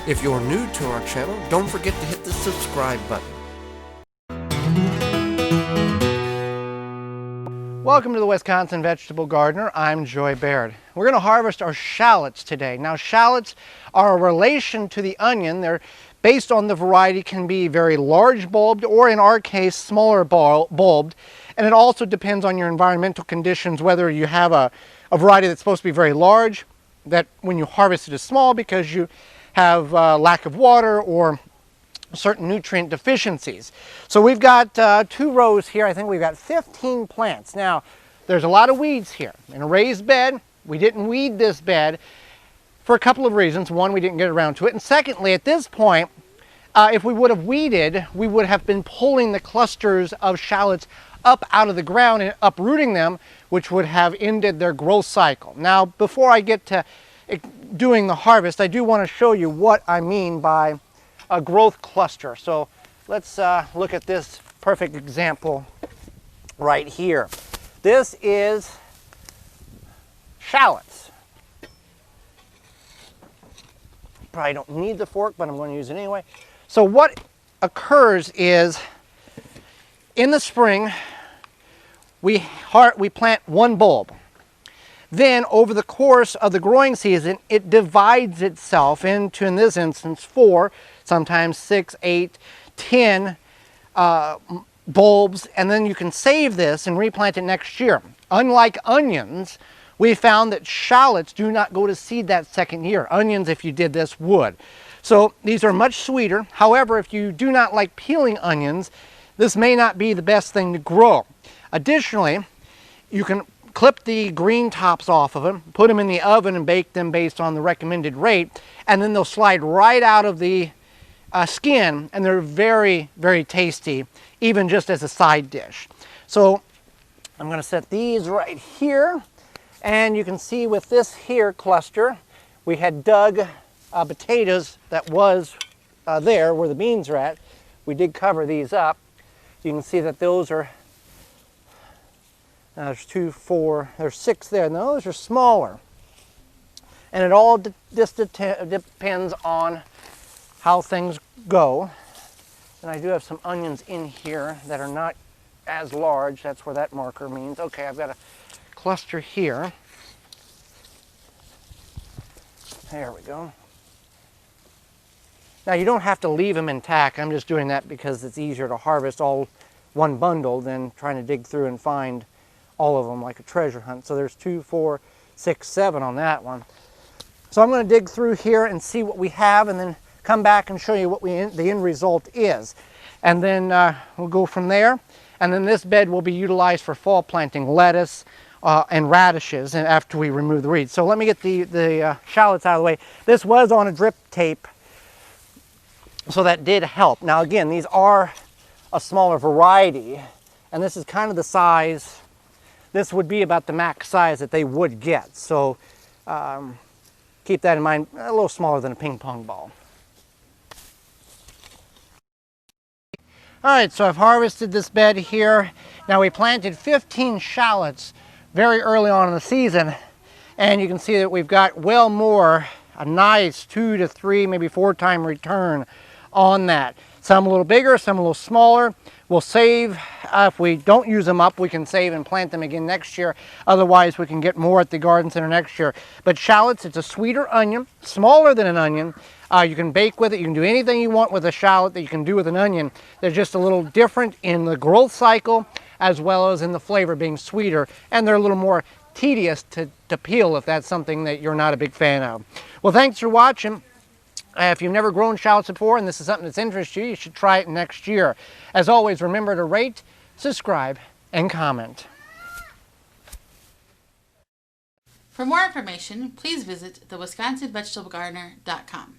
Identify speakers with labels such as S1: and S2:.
S1: If you're new to our channel, don't forget to hit the subscribe button.
S2: Welcome to the Wisconsin Vegetable Gardener. I'm Joy Baird. We're going to harvest our shallots today. Now, shallots are a relation to the onion. They're based on the variety, can be very large bulbed or in our case smaller bulbed, and it also depends on your environmental conditions whether you have a variety that's supposed to be very large that when you harvest it is small because you have lack of water or certain nutrient deficiencies. So we've got 2 rows here. I think we've got 15 plants. Now there's a lot of weeds here. In a raised bed, we didn't weed this bed for a couple of reasons. One, we didn't get around to it, and secondly, at this point, if we would have weeded, we would have been pulling the clusters of shallots up out of the ground and uprooting them, which would have ended their growth cycle. Now, before I get to doing the harvest, I do want to show you what I mean by a growth cluster. So let's look at this perfect example right here. This is shallots. Probably don't need the fork, but I'm going to use it anyway. So what occurs is in the spring we plant 1 bulb. Then over the course of the growing season it divides itself into, in this instance, 4, sometimes 6, 8, 10 bulbs, and then you can save this and replant it next year. Unlike onions, we found that shallots do not go to seed that second year. Onions, if you did this, would. So these are much sweeter. However, if you do not like peeling onions, this may not be the best thing to grow. Additionally, you can clip the green tops off of them, put them in the oven and bake them based on the recommended rate, and then they'll slide right out of the skin, and they're very, very tasty, even just as a side dish. So I'm going to set these right here, and you can see with this here cluster, we had dug potatoes that was there where the beans are at. We did cover these up. You can see that those are, there's 2, 4, there's 6 there. Now those are smaller. And it all just depends on how things go. And I do have some onions in here that are not as large. That's where that marker means. Okay, I've got a cluster here. There we go. Now you don't have to leave them intact. I'm just doing that because it's easier to harvest all one bundle than trying to dig through and find all of them like a treasure hunt. So there's 2, 4, 6, 7 on that one. So I'm going to dig through here and see what we have and then come back and show you what the end result is. And then we'll go from there. And then this bed will be utilized for fall planting lettuce and radishes and after we remove the weeds. So let me get the shallots out of the way. This was on a drip tape, so that did help. Now again, these are a smaller variety, and this is kind of the size. This would be about the max size that they would get. So keep that in mind, a little smaller than a ping pong ball. All right, so I've harvested this bed here. Now we planted 15 shallots very early on in the season, and you can see that we've got well more, a nice 2 to 3, maybe 4 time return on that. Some a little bigger, some a little smaller. We'll save, if we don't use them up, we can save and plant them again next year. Otherwise, we can get more at the garden center next year. But shallots, it's a sweeter onion, smaller than an onion. You can bake with it. You can do anything you want with a shallot that you can do with an onion. They're just a little different in the growth cycle as well as in the flavor being sweeter. And they're a little more tedious to peel if that's something that you're not a big fan of. Well, thanks for watching. If you've never grown shallots before and this is something that's interested you, you should try it next year. As always, remember to rate, subscribe, and comment.
S3: For more information, please visit thewisconsinvegetablegardener.com.